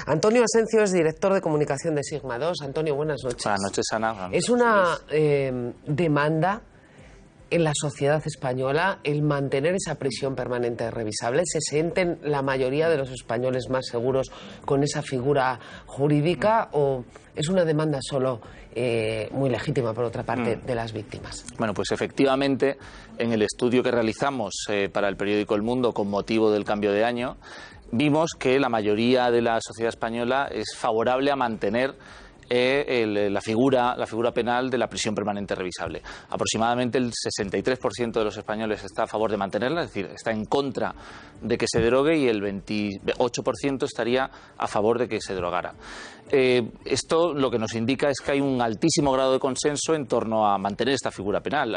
Antonio Asencio es director de comunicación de Sigma 2. Antonio, buenas noches. Buenas noches, Ana. Es una demanda en la sociedad española el mantener esa prisión permanente revisable. ¿Se sienten la mayoría de los españoles más seguros con esa figura jurídica o es una demanda solo muy legítima, por otra parte, de las víctimas? Bueno, pues efectivamente, en el estudio que realizamos para el periódico El Mundo con motivo del cambio de año, vimos que la mayoría de la sociedad española es favorable a mantener la figura penal de la prisión permanente revisable. Aproximadamente el 63% de los españoles está a favor de mantenerla, es decir, está en contra de que se derogue, y el 28% estaría a favor de que se derogara. Esto lo que nos indica es que hay un altísimo grado de consenso en torno a mantener esta figura penal.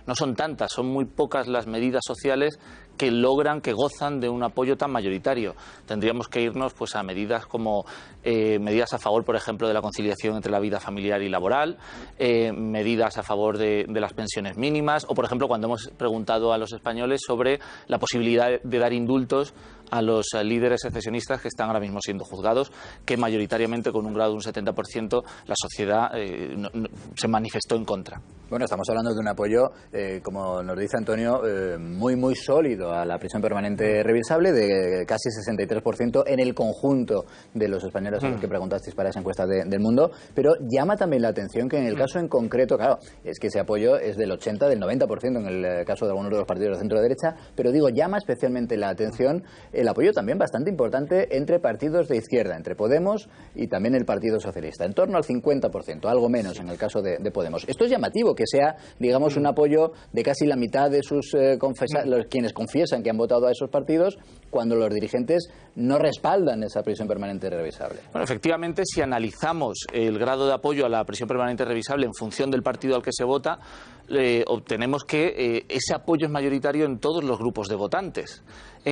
No son tantas, son muy pocas las medidas sociales que gozan de un apoyo tan mayoritario. Tendríamos que irnos pues a medidas como medidas a favor, por ejemplo, de la conciliación entre la vida familiar y laboral, medidas a favor de las pensiones mínimas, o, por ejemplo, cuando hemos preguntado a los españoles sobre la posibilidad de dar indultos a los líderes secesionistas que están ahora mismo siendo juzgados, que mayoritariamente, con un grado de un 70%, la sociedad se manifestó en contra. Bueno, estamos hablando de un apoyo, como nos dice Antonio, muy sólido a la prisión permanente revisable, de casi 63% en el conjunto de los españoles a los que preguntasteis para esa encuesta del Mundo. Pero llama también la atención que en el caso en concreto, claro, es que ese apoyo es del 80, del 90% en el caso de algunos de los partidos de centro-derecha, pero digo, llama especialmente la atención el apoyo también bastante importante entre partidos de izquierda, entre Podemos y también el Partido Socialista, en torno al 50%, algo menos en el caso de Podemos. Esto es llamativo, que sea, digamos, un apoyo de casi la mitad de sus quienes confiesan que han votado a esos partidos, cuando los dirigentes no respaldan esa prisión permanente revisable. Bueno, efectivamente, si analizamos el grado de apoyo a la prisión permanente revisable en función del partido al que se vota, obtenemos que ese apoyo es mayoritario en todos los grupos de votantes,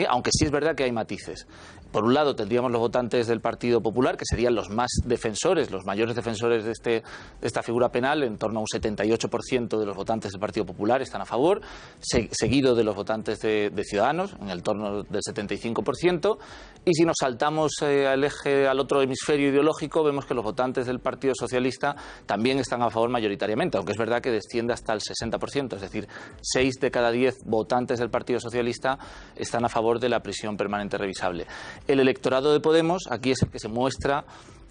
aunque sí es verdad que hay matices. Por un lado tendríamos los votantes del Partido Popular, que serían los más defensores, los mayores defensores de esta figura penal. En torno a un 78% de los votantes del Partido Popular están a favor, seguido de los votantes de Ciudadanos, en el torno del 75%. Y si nos saltamos al otro hemisferio ideológico, vemos que los votantes del Partido Socialista también están a favor mayoritariamente, aunque es verdad que desciende hasta el 60%, es decir, 6 de cada 10 votantes del Partido Socialista están a favor de la prisión permanente revisable. El electorado de Podemos aquí es el que se muestra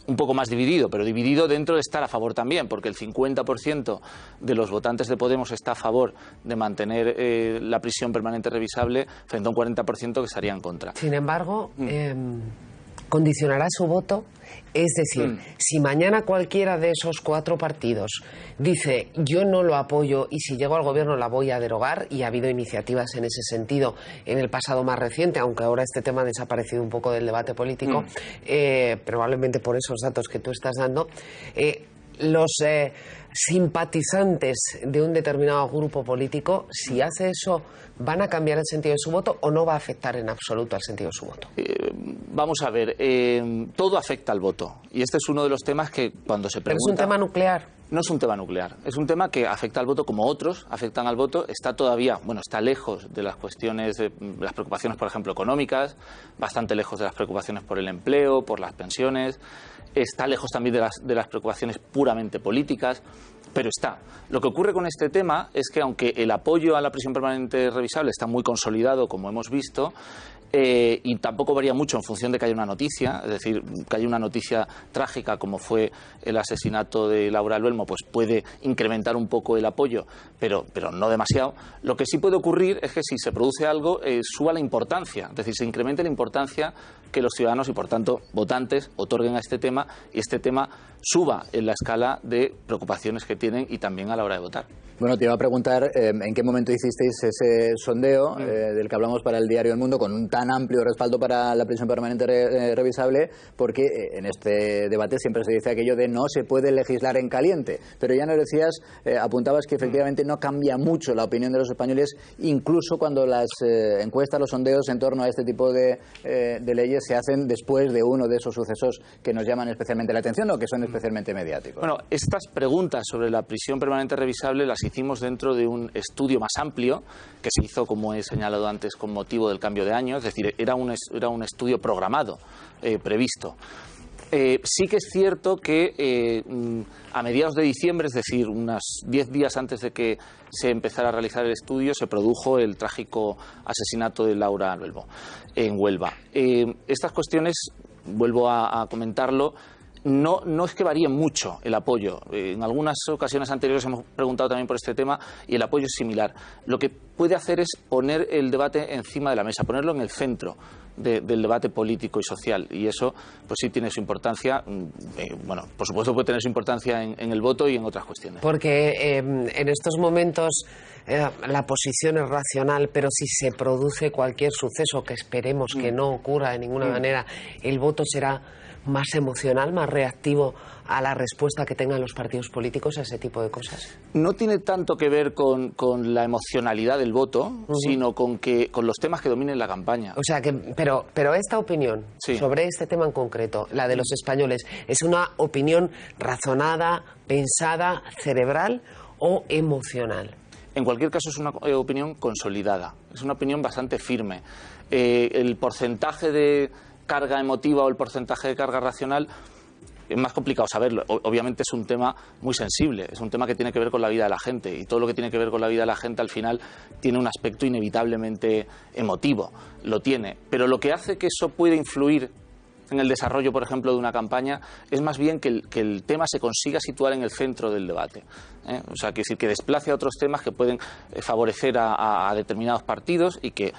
un poco más dividido, pero dividido dentro de estar a favor también, porque el 50% de los votantes de Podemos está a favor de mantener la prisión permanente revisable, frente a un 40% que estaría en contra. Sin embargo, condicionará su voto. Es decir, si mañana cualquiera de esos 4 partidos dice yo no lo apoyo y si llego al gobierno la voy a derogar, y ha habido iniciativas en ese sentido en el pasado más reciente, aunque ahora este tema ha desaparecido un poco del debate político, probablemente por esos datos que tú estás dando, los simpatizantes de un determinado grupo político, si hace eso, ¿van a cambiar el sentido de su voto o no va a afectar en absoluto al sentido de su voto? Vamos a ver, todo afecta al voto, y este es uno de los temas que cuando se pregunta... ¿Pero es un tema nuclear? No es un tema nuclear, es un tema que afecta al voto como otros afectan al voto. Está lejos de las cuestiones, de las preocupaciones, por ejemplo, económicas, bastante lejos de las preocupaciones por el empleo, por las pensiones, está lejos también de las preocupaciones puramente políticas, pero está. Lo que ocurre con este tema es que, aunque el apoyo a la prisión permanente revisable está muy consolidado, como hemos visto, y tampoco varía mucho en función de que haya una noticia, es decir, que haya una noticia trágica como fue el asesinato de Laura Alvelmo, pues puede incrementar un poco el apoyo, pero no demasiado. Lo que sí puede ocurrir es que si se produce algo, suba la importancia, es decir, se incremente la importancia que los ciudadanos y, por tanto, votantes otorguen a este tema, y este tema suba en la escala de preocupaciones que tienen y también a la hora de votar. Bueno, te iba a preguntar en qué momento hicisteis ese sondeo del que hablamos para el diario El Mundo, con un tan amplio respaldo para la prisión permanente revisable, porque en este debate siempre se dice aquello de no se puede legislar en caliente, pero ya nos decías, apuntabas que efectivamente no cambia mucho la opinión de los españoles, incluso cuando las encuestas, los sondeos en torno a este tipo de leyes se hacen después de uno de esos sucesos que nos llaman especialmente la atención, o que son especialmente mediáticos. Bueno, estas preguntas sobre la prisión permanente revisable las hicimos dentro de un estudio más amplio que se hizo, como he señalado antes, con motivo del cambio de año, es decir, era un estudio programado, previsto. Sí que es cierto que a mediados de diciembre, es decir, unos 10 días antes de que se empezara a realizar el estudio, se produjo el trágico asesinato de Laura Albelbo en Huelva. Estas cuestiones, vuelvo a comentarlo, no es que varíe mucho el apoyo. En algunas ocasiones anteriores hemos preguntado también por este tema y el apoyo es similar. Lo que puede hacer es poner el debate encima de la mesa, ponerlo en el centro del debate político y social, y eso pues sí tiene su importancia. Bueno, por supuesto puede tener su importancia en el voto y en otras cuestiones. Porque en estos momentos la posición es racional, pero si se produce cualquier suceso, que esperemos que no ocurra de ninguna manera, el voto será más emocional, más reactivo a la respuesta que tengan los partidos políticos a ese tipo de cosas. No tiene tanto que ver con la emocionalidad del voto, sino con los temas que dominen la campaña. O sea que, pero esta opinión sobre este tema en concreto, la de los españoles, ¿es una opinión razonada, pensada, cerebral o emocional? En cualquier caso es una opinión consolidada, es una opinión bastante firme. El porcentaje de carga emotiva o el porcentaje de carga racional es más complicado saberlo. Obviamente es un tema muy sensible, es un tema que tiene que ver con la vida de la gente, y todo lo que tiene que ver con la vida de la gente al final tiene un aspecto inevitablemente emotivo, lo tiene. Pero lo que hace que eso pueda influir en el desarrollo, por ejemplo, de una campaña, es más bien que el tema se consiga situar en el centro del debate. O sea, que desplace a otros temas que pueden favorecer a determinados partidos y que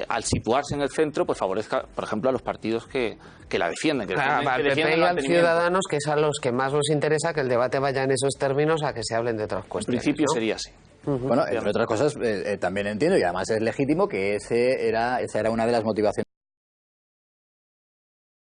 al situarse en el centro, pues favorezca, por ejemplo, a los partidos que la defienden. Al PP y al Ciudadanos, que es a los que más nos interesa que el debate vaya en esos términos a que se hablen de otras cuestiones. En principio, ¿no? Sería así. Bueno, entre otras cosas, también entiendo, y además es legítimo, que esa era una de las motivaciones